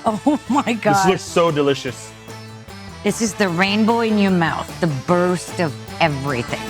Oh my God. This looks so delicious. This is the rainbow in your mouth, the burst of everything.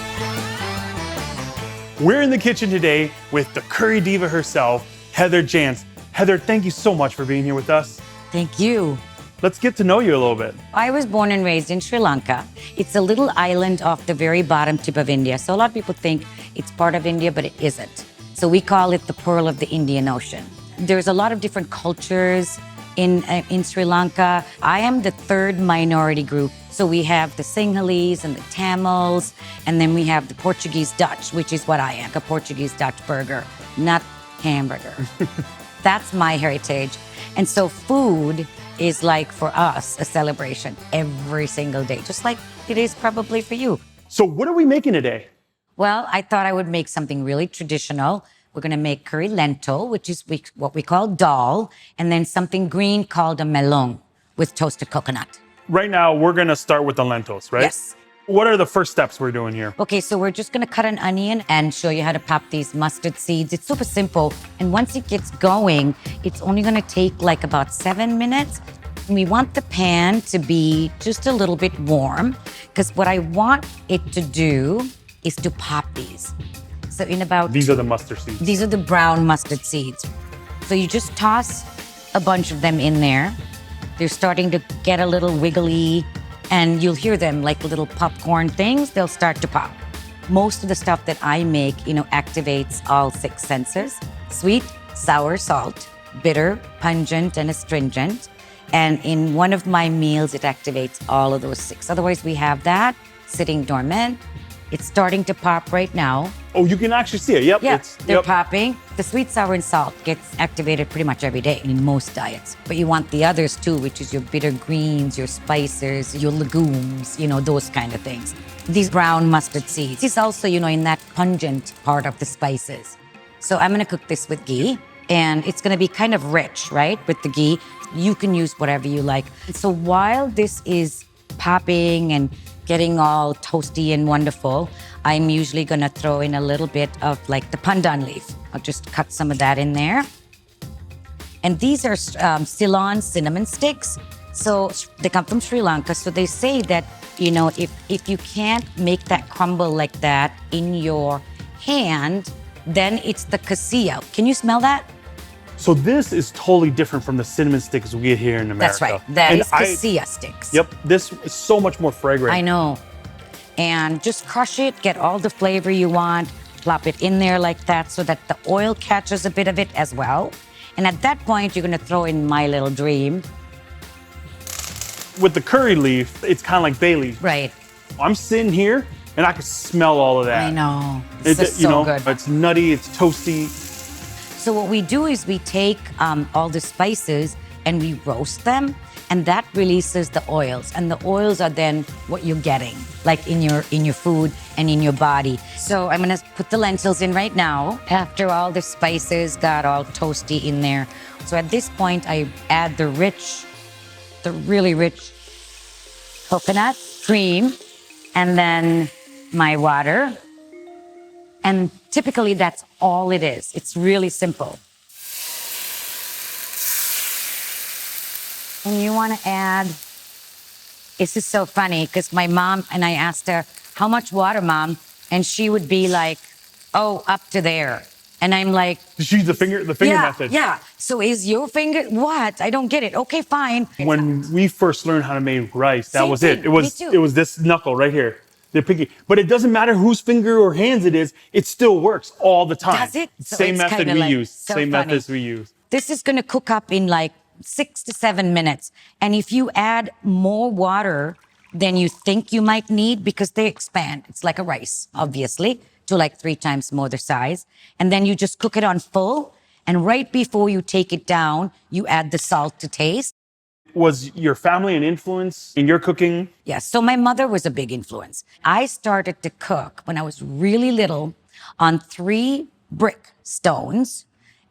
We're in the kitchen today with the curry diva herself, Heather Jansz. Heather, thank you so much for being here with us. Thank you. Let's get to know you a little bit. I was born and raised in Sri Lanka. It's a little island off the very bottom tip of India. So a lot of people think it's part of India, but it isn't. So we call it the pearl of the Indian Ocean. There's a lot of different cultures in Sri Lanka. I am the third minority group. So we have the Sinhalese and the Tamils, and then we have the Portuguese Dutch, which is what I am, a Portuguese Dutch burger, not hamburger. That's my heritage. And so food is like, for us, a celebration every single day, just like it is probably for you. So what are we making today? Well, I thought I would make something really traditional. We're going to make curry lentil, which is what we call Dahl, and then something green called a Mallung with toasted coconut. Right now, we're going to start with the lentils, right? Yes. What are the first steps we're doing here? Okay, so we're just going to cut an onion and show you how to pop these mustard seeds. It's super simple. And once it gets going, it's only going to take like about 7 minutes. We want the pan to be just a little bit warm, because what I want it to do is to pop these. So in about... These are the mustard seeds. These are the brown mustard seeds. So you just toss a bunch of them in there. They're starting to get a little wiggly, and you'll hear them like little popcorn things. They'll start to pop. Most of the stuff that I make, activates all 6 senses: sweet, sour, salt, bitter, pungent, and astringent. And in one of my meals, it activates all of those 6. Otherwise, we have that sitting dormant. It's starting to pop right now. Oh, you can actually see it. Yep. Yeah, they're popping. The sweet, sour, and salt gets activated pretty much every day in most diets. But you want the others too, which is your bitter greens, your spices, your legumes, those kind of things. These brown mustard seeds is also, in that pungent part of the spices. So I'm gonna cook this with ghee, and it's gonna be kind of rich, right? With the ghee, you can use whatever you like. So while this is popping and getting all toasty and wonderful, I'm usually gonna throw in a little bit of like the pandan leaf. I'll just cut some of that in there. And these are Ceylon cinnamon sticks. So they come from Sri Lanka. So they say that, if you can't make that crumble like that in your hand, then it's the cassia. Can you smell that? So this is totally different from the cinnamon sticks we get here in America. That's right. That is cassia sticks. Yep. This is so much more fragrant. I know. And just crush it, get all the flavor you want, plop it in there like that so that the oil catches a bit of it as well. And at that point, you're gonna throw in my little dream. With the curry leaf, it's kind of like bay leaf. Right. I'm sitting here and I can smell all of that. I know. It's so good. It's nutty, it's toasty. So what we do is we take all the spices and we roast them, and that releases the oils. And the oils are then what you're getting, like in your food and in your body. So I'm gonna put the lentils in right now after all the spices got all toasty in there. So at this point, I add the really rich coconut cream, and then my water. And typically that's all it is. It's really simple. And you want to add, this is so funny because my mom, and I asked her, how much water, Mom? And she would be like, oh, up to there. And I'm like, she's the finger method. Yeah. So is your finger, what? I don't get it. Okay, fine. When we first learned how to make rice, that was it. Me too. It was this knuckle right here. The pinky. But it doesn't matter whose finger or hands it is, it still works all the time. Does it? So Same method we use. So Same funny. methods we use. This is going to cook up in like 6 to 7 minutes. And if you add more water than you think you might need, because they expand, it's like a rice, obviously, to like 3 times more the size. And then you just cook it on full. And right before you take it down, you add the salt to taste. Was your family an influence in your cooking? Yes. So my mother was a big influence. I started to cook when I was really little on 3 brick stones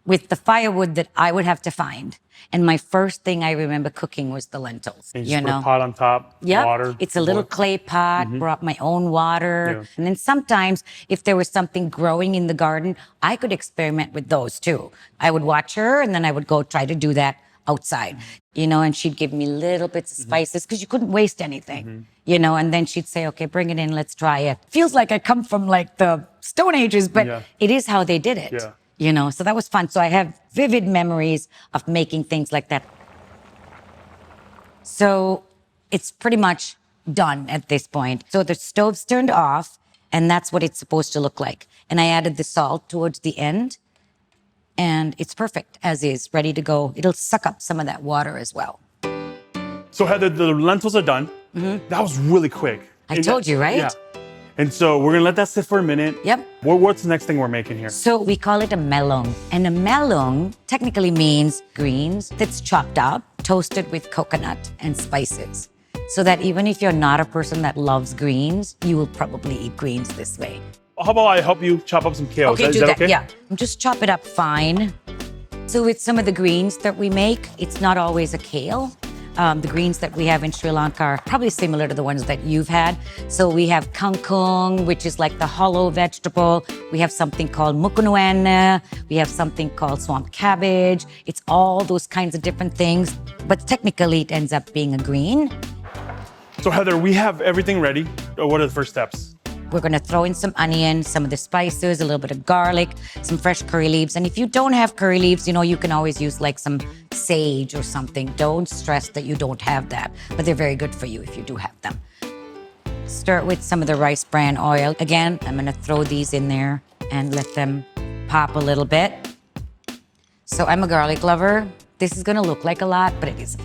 with the firewood that I would have to find. And my first thing I remember cooking was the lentils. And you just put a pot on top, water. It's a little clay pot, brought my own water. Yeah. And then sometimes if there was something growing in the garden, I could experiment with those too. I would watch her and then I would go try to do that outside, and she'd give me little bits of spices because you couldn't waste anything, and then she'd say, okay, bring it in, let's try it. Feels like I come from like the Stone Ages, but it is how they did it, so that was fun. So I have vivid memories of making things like that. So it's pretty much done at this point. So the stove's turned off, and that's what it's supposed to look like. And I added the salt towards the end, and it's perfect as is, ready to go. It'll suck up some of that water as well. So Heather, the lentils are done. That was really quick. I told you, right? Yeah. And so we're gonna let that sit for a minute. Yep. What's the next thing we're making here? So we call it a mallung. And a mallung technically means greens that's chopped up, toasted with coconut and spices. So that even if you're not a person that loves greens, you will probably eat greens this way. How about I help you chop up some kale? Okay, Is do that that. okay? Yeah, just chop it up fine. So with some of the greens that we make, it's not always a kale. The greens that we have in Sri Lanka are probably similar to the ones that you've had. So we have kangkung, which is like the hollow vegetable. We have something called mukunuana. We have something called swamp cabbage. It's all those kinds of different things, but technically it ends up being a green. So Heather, we have everything ready. What are the first steps? We're gonna throw in some onion, some of the spices, a little bit of garlic, some fresh curry leaves. And if you don't have curry leaves, you can always use like some sage or something. Don't stress that you don't have that, but they're very good for you if you do have them. Start with some of the rice bran oil. Again, I'm gonna throw these in there and let them pop a little bit. So I'm a garlic lover. This is gonna look like a lot, but it isn't.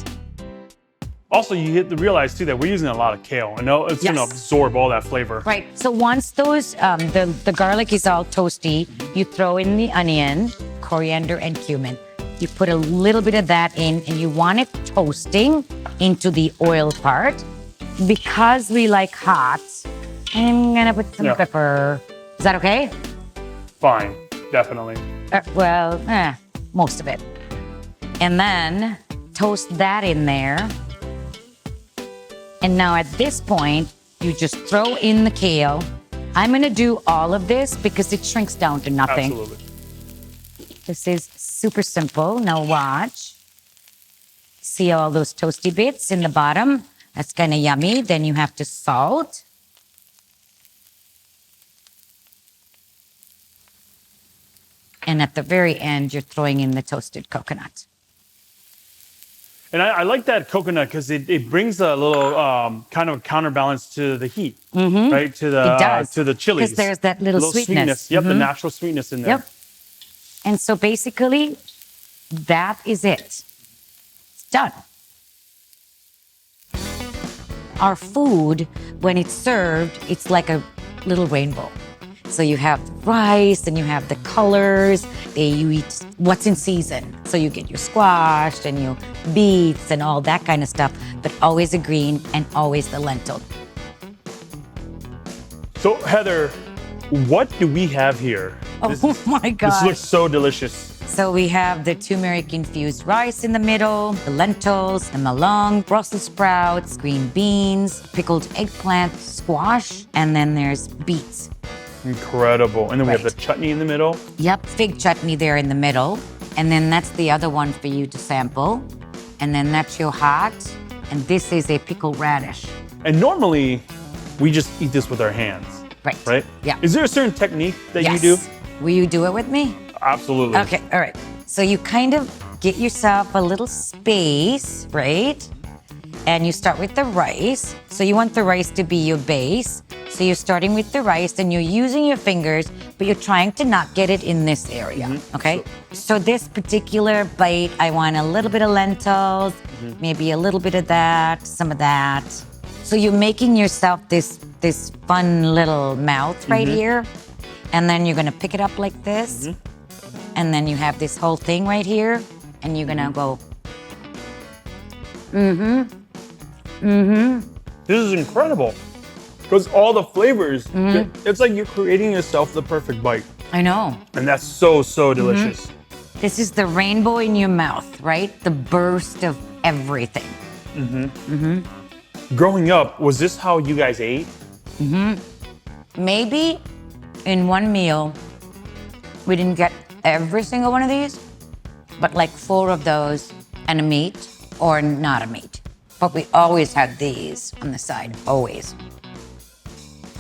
Also, you hit to realize too that we're using a lot of kale. I know it's gonna absorb all that flavor. Right. So once those the garlic is all toasty, you throw in the onion, coriander, and cumin. You put a little bit of that in, and you want it toasting into the oil part. Because we like hot, I'm gonna put some pepper. Is that okay? Fine, definitely. Most of it. And then toast that in there. And now at this point, you just throw in the kale. I'm gonna do all of this because it shrinks down to nothing. Absolutely. This is super simple. Now watch. See all those toasty bits in the bottom? That's kind of yummy. Then you have to salt. And at the very end, you're throwing in the toasted coconut. And I like that coconut because it brings a little kind of counterbalance to the heat, right? To the chilies. Because there's that little sweetness. Yep, the natural sweetness in there. Yep. And so basically, that is it. It's done. Our food, when it's served, it's like a little rainbow. So you have rice and you have the colors. You eat what's in season. So you get your squash and your beets and all that kind of stuff, but always a green and always the lentil. So Heather, what do we have here? My gosh. This looks so delicious. So we have the turmeric infused rice in the middle, the lentils, the mallung, Brussels sprouts, green beans, pickled eggplant, squash, and then there's beets. Incredible. And then we have the chutney in the middle. Yep, fig chutney there in the middle. And then that's the other one for you to sample. And then that's your hot. And this is a pickled radish. And normally, we just eat this with our hands. Right? Yeah. Is there a certain technique that you do? Will you do it with me? Absolutely. Okay, all right. So you kind of get yourself a little space, right? And you start with the rice. So you want the rice to be your base. So you're starting with the rice and you're using your fingers, but you're trying to not get it in this area, okay? So this particular bite, I want a little bit of lentils, maybe a little bit of that, some of that. So you're making yourself this fun little mouth right here. And then you're gonna pick it up like this. And then you have this whole thing right here. And you're gonna go, This is incredible. Because all the flavors, it's like you're creating yourself the perfect bite. I know. And that's so, so delicious. This is the rainbow in your mouth, right? The burst of everything. Growing up, was this how you guys ate? Maybe in one meal, we didn't get every single one of these, but like 4 of those and a meat or not a meat. But we always had these on the side, always.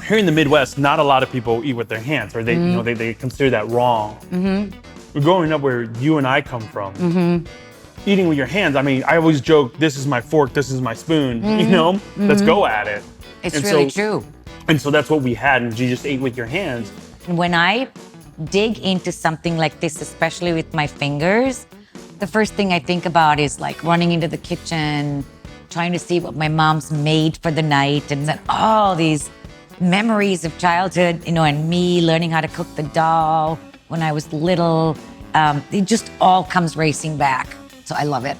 Here in the Midwest, not a lot of people eat with their hands, or they, you know, they consider that wrong. Growing up where you and I come from, eating with your hands, I mean, I always joke, this is my fork, this is my spoon, you know? Let's go at it. It's really true. And so that's what we had, and you just ate with your hands. When I dig into something like this, especially with my fingers, the first thing I think about is like running into the kitchen, trying to see what my mom's made for the night, and then all these memories of childhood, you know, and me learning how to cook the Dahl when I was little. It just all comes racing back. So I love it.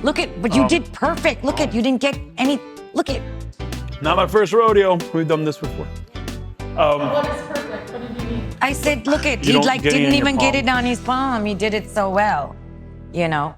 Look at, but you did perfect. Look at, you didn't get any, look at. Not my first rodeo. We've done this before. What is perfect? What did you mean? I said, look at, You he don't like get it didn't in your even get palm. it on his palm. He did it so well, you know.